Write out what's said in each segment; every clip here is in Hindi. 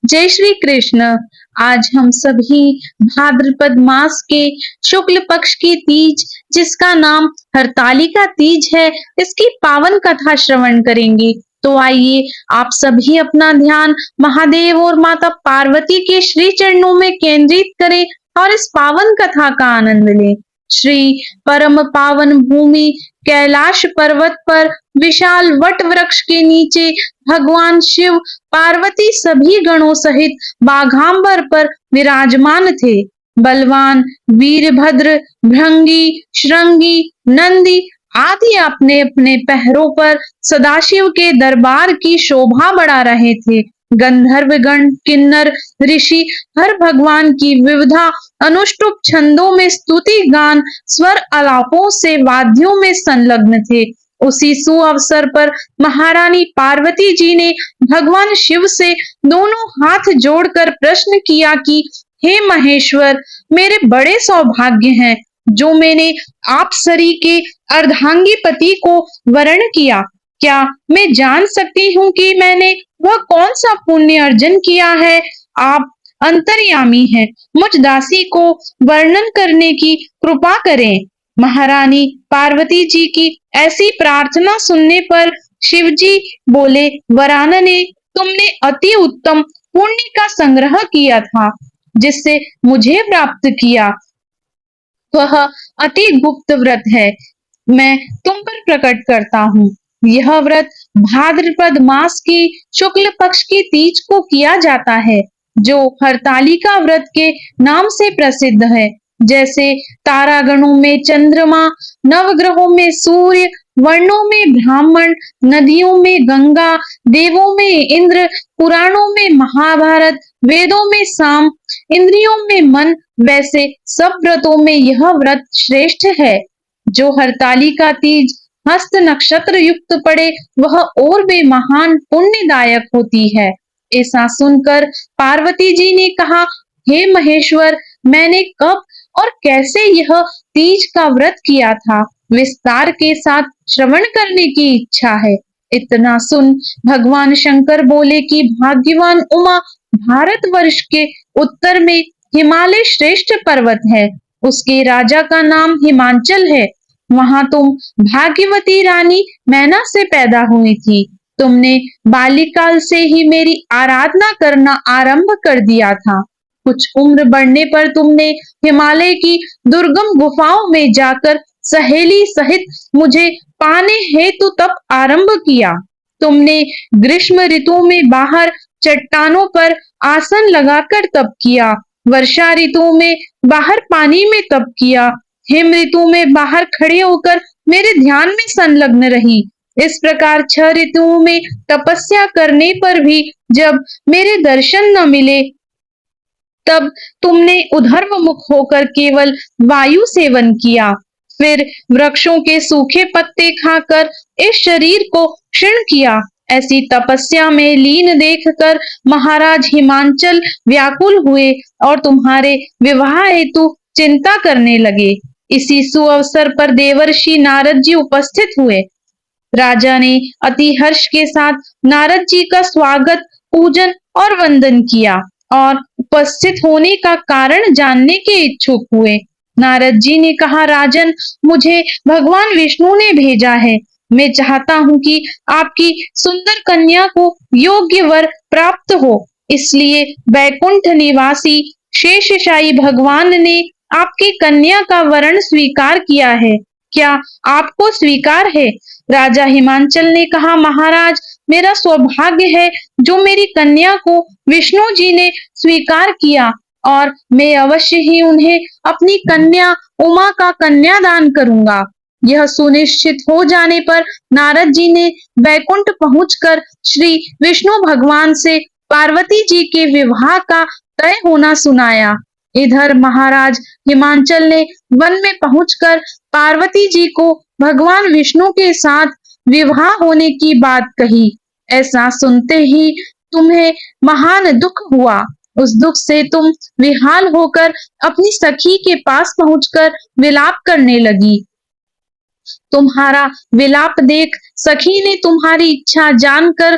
जय श्री कृष्ण। आज हम सभी भाद्रपद मास के शुक्ल पक्ष की तीज, जिसका नाम हरतालिका तीज है, इसकी पावन कथा श्रवण करेंगे। तो आइए आप सभी अपना ध्यान महादेव और माता पार्वती के श्री चरणों में केंद्रित करें और इस पावन कथा का आनंद लें। श्री परम पावन भूमि कैलाश पर्वत पर विशाल वट वृक्ष के नीचे भगवान शिव पार्वती सभी गणों सहित बाघांबर पर विराजमान थे। बलवान वीरभद्र, भृंगी, श्रृंगी, नंदी आदि अपने अपने पहरों पर सदाशिव के दरबार की शोभा बढ़ा रहे थे। गंधर्वगण, किन्नर, ऋषि हर भगवान की विविधा अनुष्टुप छंदों में स्तुति गान, स्वर आलापों से वाद्यों में संलग्न थे। उसी सुअवसर पर महारानी पार्वती जी ने भगवान शिव से दोनों हाथ जोड़कर प्रश्न किया कि हे महेश्वर, मेरे बड़े सौभाग्य हैं जो मैंने आप सरी के अर्धांगी पति को वरण किया। क्या मैं जान सकती हूँ कि मैंने वह कौन सा पुण्य अर्जन किया है? आप अंतर्यामी हैं, मुझ दासी को वर्णन करने की कृपा करें। महारानी पार्वती जी की ऐसी प्रार्थना सुनने पर शिव जी बोले, वरानने, तुमने अति उत्तम पुण्य का संग्रह किया था जिससे मुझे प्राप्त किया। वह अति गुप्त व्रत है, मैं तुम पर प्रकट करता हूँ। यह व्रत भाद्रपद मास की शुक्ल पक्ष की तीज को किया जाता है, जो हरतालिका व्रत के नाम से प्रसिद्ध है। जैसे तारागणों में चंद्रमा, नवग्रहों में सूर्य, वर्णों में ब्राह्मण, नदियों में गंगा, देवों में इंद्र, पुराणों में महाभारत, वेदों में साम, इंद्रियों में मन, वैसे सब व्रतों में यह व्रत श्रेष्ठ है। जो हरतालिका तीज हस्त नक्षत्र युक्त पड़े, वह और भी महान पुण्यदायक होती है। ऐसा सुनकर पार्वती जी ने कहा, हे महेश्वर, मैंने कब और कैसे यह तीज का व्रत किया था, विस्तार के साथ श्रवण करने की इच्छा है। इतना सुन भगवान शंकर बोले कि भाग्यवान उमा, भारतवर्ष के उत्तर में हिमालय श्रेष्ठ पर्वत है, उसके राजा का नाम हिमांचल है। वहां तुम भाग्यवती रानी मैना से पैदा हुई थी। तुमने बाल्यकाल से ही मेरी आराधना करना आरंभ कर दिया था। कुछ उम्र बढ़ने पर तुमने हिमालय की दुर्गम गुफाओं में जाकर सहेली सहित मुझे पाने हेतु तप आरंभ किया। तुमने ग्रीष्म ऋतु में बाहर चट्टानों पर आसन लगाकर तप किया, वर्षा ऋतु में बाहर पानी में तप किया, हिम ऋतु में बाहर खड़े होकर मेरे ध्यान में संलग्न रही। इस प्रकार 6 ऋतुओं में तपस्या करने पर भी जब मेरे दर्शन न मिले, तब तुमने उधर्वमुख होकर केवल वायु सेवन किया। फिर वृक्षों के सूखे पत्ते खाकर इस शरीर को क्षीण किया। ऐसी तपस्या में लीन देखकर महाराज हिमांचल व्याकुल हुए और तुम्हारे विवाह हेतु चिंता करने लगे। इसी सुअवसर पर देवर्षि नारद जी उपस्थित हुए। राजा ने अति हर्ष के साथ नारद जी का स्वागत, पूजन और वंदन किया और उपस्थित होने का कारण जानने के इच्छुक हुए। नारद जी ने कहा, राजन, मुझे भगवान विष्णु ने भेजा है। मैं चाहता हूँ कि आपकी सुंदर कन्या को योग्य वर प्राप्त हो, इसलिए वैकुंठ निवासी शेषशायी भगवान ने आपकी कन्या का वरण स्वीकार किया है। क्या आपको स्वीकार है? राजा हिमांचल ने कहा, महाराज, मेरा सौभाग्य है जो मेरी कन्या को विष्णु जी ने स्वीकार किया और मैं अवश्य ही उन्हें अपनी कन्या उमा का कन्यादान करूंगा। यह सुनिश्चित हो जाने पर नारद जी ने वैकुंठ पहुंचकर श्री विष्णु भगवान से पार्वती जी के विवाह का तय होना सुनाया। इधर महाराज हिमांचल ने वन में पहुंचकर पार्वती जी को भगवान विष्णु के साथ विवाह होने की बात कही। ऐसा सुनते ही तुम्हें महान दुख हुआ। उस दुख से तुम विहाल होकर अपनी सखी के पास पहुंचकर विलाप करने लगी। तुम्हारा विलाप देख सखी ने तुम्हारी इच्छा जानकर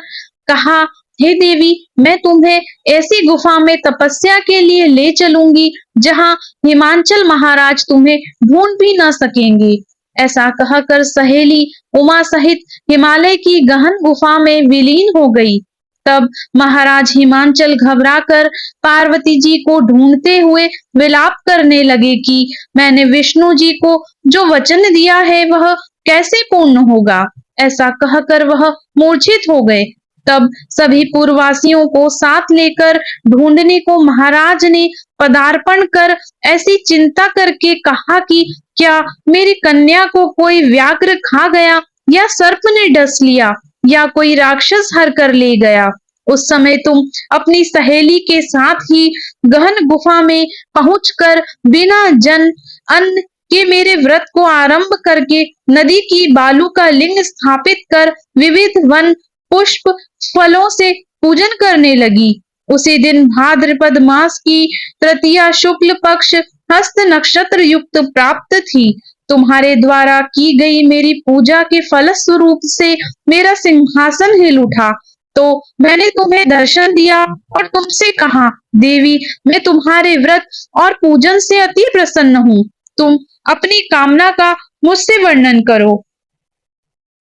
कहा, हे देवी, मैं तुम्हें ऐसी गुफा में तपस्या के लिए ले चलूंगी जहां हिमांचल महाराज तुम्हें ढूंढ भी न सकेंगे। ऐसा कहकर सहेली उमा सहित हिमालय की गहन गुफा में विलीन हो गई। तब महाराज हिमांचल घबराकर पार्वती जी को ढूंढते हुए विलाप करने लगे कि मैंने विष्णु जी को जो वचन दिया है वह कैसे पूर्ण होगा। ऐसा कहकर वह मूर्छित हो गए। तब सभी पुरवासियों को साथ लेकर ढूंढने को महाराज ने पदार्पण कर ऐसी चिंता करके कहा कि क्या मेरी कन्या को कोई व्याघ्र खा गया या सर्प ने डस लिया या कोई राक्षस हर कर ले गया। उस समय तुम अपनी सहेली के साथ ही गहन गुफा में पहुंचकर बिना जन अन्न के मेरे व्रत को आरंभ करके नदी की बालू का लिंग स्थापित कर विविध वन पुष्प फलों से पूजन करने लगी। उसी दिन भाद्रपद मास की तृतीया शुक्ल पक्ष हस्त नक्षत्र युक्त प्राप्त थी। तुम्हारे द्वारा की गई मेरी पूजा के फलस्वरूप से मेरा सिंहासन हिल उठा, तो मैंने तुम्हें दर्शन दिया और तुमसे कहा, देवी, मैं तुम्हारे व्रत और पूजन से अति प्रसन्न हूँ। तुम अपनी कामना का मुझसे वर्णन करो।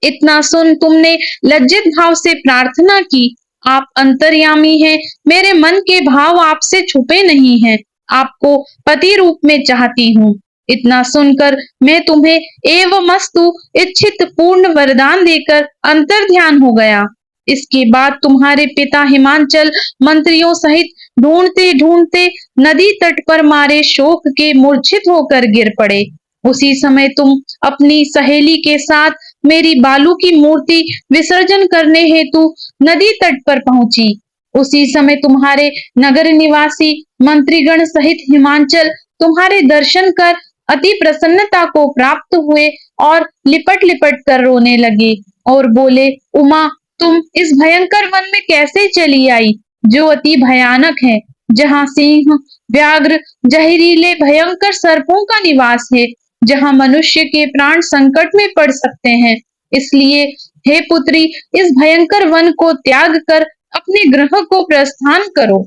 इतना सुन तुमने लज्जित भाव से प्रार्थना की। आप अंतर्यामी हैं, मेरे मन के भाव आपसे छुपे नहीं हैं। आपको पति रूप में चाहती हूँ। इतना सुनकर मैं तुम्हें एवमस्तु इच्छित पूर्ण वरदान देकर अंतर्ध्यान हो गया। इसके बाद तुम्हारे पिता हिमांचल मंत्रियों सहित ढूंढते ढूंढते नदी तट पर मारे शोक के मूर्छित होकर गिर पड़े। उसी समय तुम अपनी सहेली के साथ मेरी बालू की मूर्ति विसर्जन करने हेतु नदी तट पर पहुंची। उसी समय तुम्हारे नगर निवासी मंत्रीगण सहित हिमांचल तुम्हारे दर्शन कर अति प्रसन्नता को प्राप्त हुए और लिपट लिपट कर रोने लगे और बोले, उमा, तुम इस भयंकर वन में कैसे चली आई जो अति भयानक है, जहाँ सिंह, व्याघ्र, जहरीले भयंकर सर्पों का निवास है, जहाँ मनुष्य के प्राण संकट में पड़ सकते हैं। इसलिए हे पुत्री, इस भयंकर वन को त्याग कर अपने गृह को प्रस्थान करो।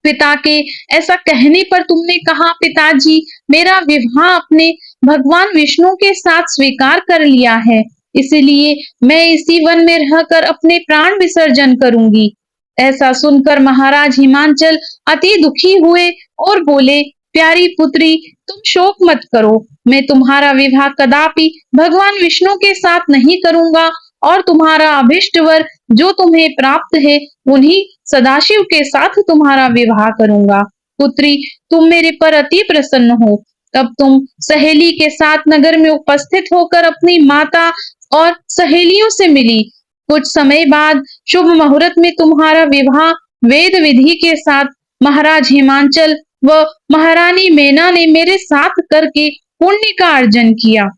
पिता के ऐसा कहने पर तुमने कहा, पिताजी, मेरा विवाह अपने भगवान विष्णु के साथ स्वीकार कर लिया है, इसलिए मैं इसी वन में रहकर अपने प्राण विसर्जन करूंगी। ऐसा सुनकर महाराज हिमांचल अति दुखी हुए और बोले, प्यारी पुत्री, तुम शोक मत करो। मैं तुम्हारा विवाह कदापि भगवान विष्णु के साथ नहीं करूंगा और तुम्हारा अभिष्ट वर जो तुम्हें प्राप्त है उन्हीं सदाशिव के साथ तुम्हारा विवाह करूंगा। पुत्री, तुम मेरे पर अति प्रसन्न हो। तब तुम सहेली के साथ नगर में उपस्थित होकर अपनी माता और सहेलियों से मिली। कुछ समय बाद शुभ मुहूर्त में तुम्हारा विवाह वेद विधि के साथ महाराज हिमांचल व महारानी मेना ने मेरे साथ करके पुण्य का अर्जन किया।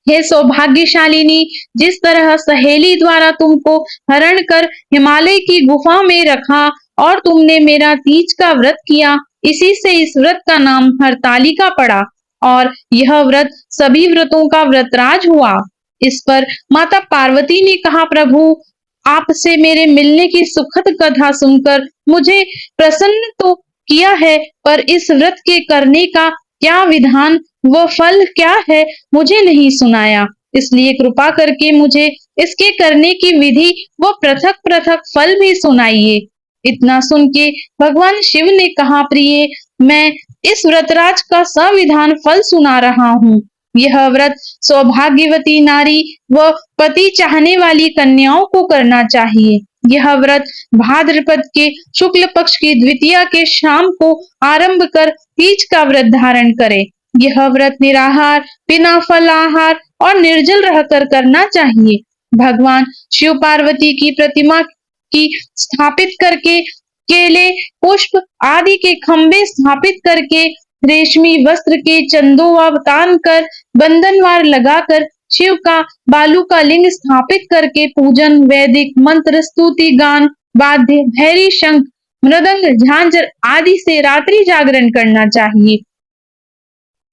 हे सौभाग्यशालिनी, जिस तरह सहेली द्वारा तुमको हरण कर हिमालय की गुफा में रखा और तुमने मेरा तीज का व्रत किया, इसी से इस व्रत का नाम हरतालिका पड़ा और यह व्रत सभी व्रतों का व्रतराज हुआ। इस पर माता पार्वती ने कहा, प्रभु, आपसे मेरे मिलने की सुखद कथा सुनकर मुझे प्रसन्न तो किया है, पर इस व्रत के करने का क्या विधान व फल क्या है मुझे नहीं सुनाया, इसलिए कृपा करके मुझे इसके करने की विधि व पृथक पृथक फल भी सुनाइए। इतना सुन के भगवान शिव ने कहा, प्रिय, मैं इस व्रतराज का संविधान फल सुना रहा हूँ। यह व्रत सौभाग्यवती नारी व पति चाहने वाली कन्याओं को करना चाहिए। यह व्रत भाद्रपद के शुक्ल पक्ष की द्वितीया के शाम को आरंभ कर तीज का व्रत धारण करे। यह व्रत निराहार, बिना फल आहार और निर्जल रहकर करना चाहिए। भगवान शिव पार्वती की प्रतिमा की स्थापित करके, केले, पुष्प आदि के खंबे स्थापित करके, रेशमी वस्त्र के चंदोवा तान कर, बंधनवार लगाकर शिव का बालू का लिंग स्थापित करके पूजन, वैदिक मंत्र, स्तुति, गान, वाद्य, भैरी, शंख, मृदंग, झांझर आदि से रात्रि जागरण करना चाहिए।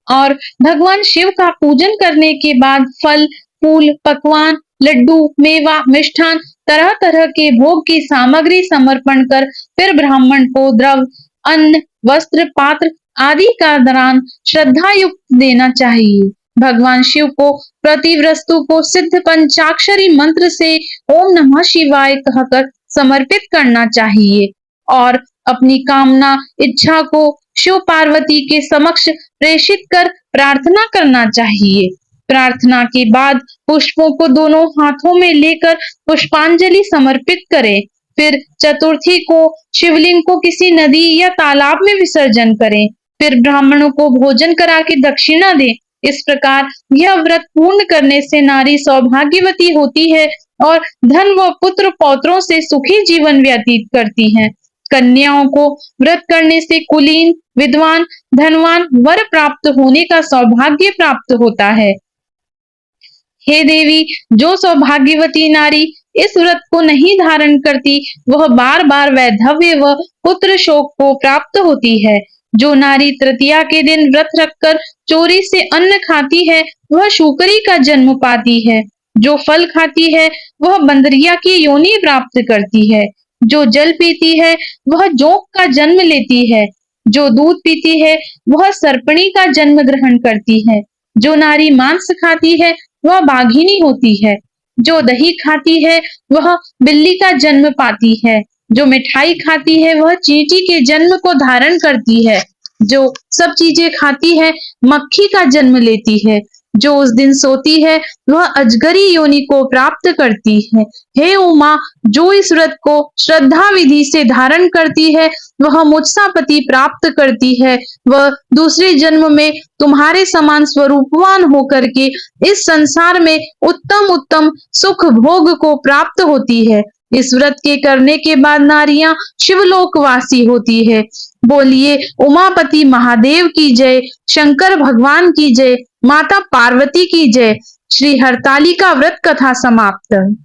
और भगवान शिव का पूजन करने के बाद फल, फूल, पकवान, लड्डू, मेवा, मिष्ठान तरह तरह के भोग की सामग्री समर्पण कर फिर ब्राह्मण को द्रव्य, अन्न, वस्त्र, पात्र आदि का दान श्रद्धा युक्त देना चाहिए। भगवान शिव को प्रतिवस्तु को सिद्ध पंचाक्षरी मंत्र से ओम नमः शिवाय कहकर समर्पित करना चाहिए और अपनी कामना इच्छा को शिव पार्वती के समक्ष प्रेषित कर प्रार्थना करना चाहिए। प्रार्थना के बाद पुष्पों को दोनों हाथों में लेकर पुष्पांजलि समर्पित करें। फिर चतुर्थी को शिवलिंग को किसी नदी या तालाब में विसर्जन करें। फिर ब्राह्मणों को भोजन करा के दक्षिणा दें। इस प्रकार यह व्रत पूर्ण करने से नारी सौभाग्यवती होती है और धन व पुत्र पौत्रों से सुखी जीवन व्यतीत करती हैं। कन्याओं को व्रत करने से कुलीन, विद्वान, धनवान वर प्राप्त होने का सौभाग्य प्राप्त होता है। हे देवी, जो सौभाग्यवती नारी इस व्रत को नहीं धारण करती, वह बार बार वैधव्य व पुत्र शोक को प्राप्त होती है। जो नारी तृतीया के दिन व्रत रखकर चोरी से अन्न खाती है, वह शूकरी का जन्म पाती है। जो फल खाती है, वह बंदरिया की योनि प्राप्त करती है। जो जल पीती है, वह जोंक का जन्म लेती है। जो दूध पीती है, वह सर्पणी का जन्म ग्रहण करती है। जो नारी मांस खाती है, वह बाघिनी होती है। जो दही खाती है, वह बिल्ली का जन्म पाती है। जो मिठाई खाती है, वह चींटी के जन्म को धारण करती है। जो सब चीजें खाती है, मक्खी का जन्म लेती है। जो उस दिन सोती है, वह अजगरी योनि को प्राप्त करती है। हे उमा, जो इस व्रत को श्रद्धा विधि से धारण करती है, वह मुझसा पति प्राप्त करती है। वह दूसरे जन्म में तुम्हारे समान स्वरूपवान होकर के इस संसार में उत्तम उत्तम सुख भोग को प्राप्त होती है। इस व्रत के करने के बाद नारियां शिवलोकवासी होती है। बोलिए उमापति महादेव की जय, शंकर भगवान की जय, माता पार्वती की जय। श्री हरतालिका व्रत कथा समाप्त।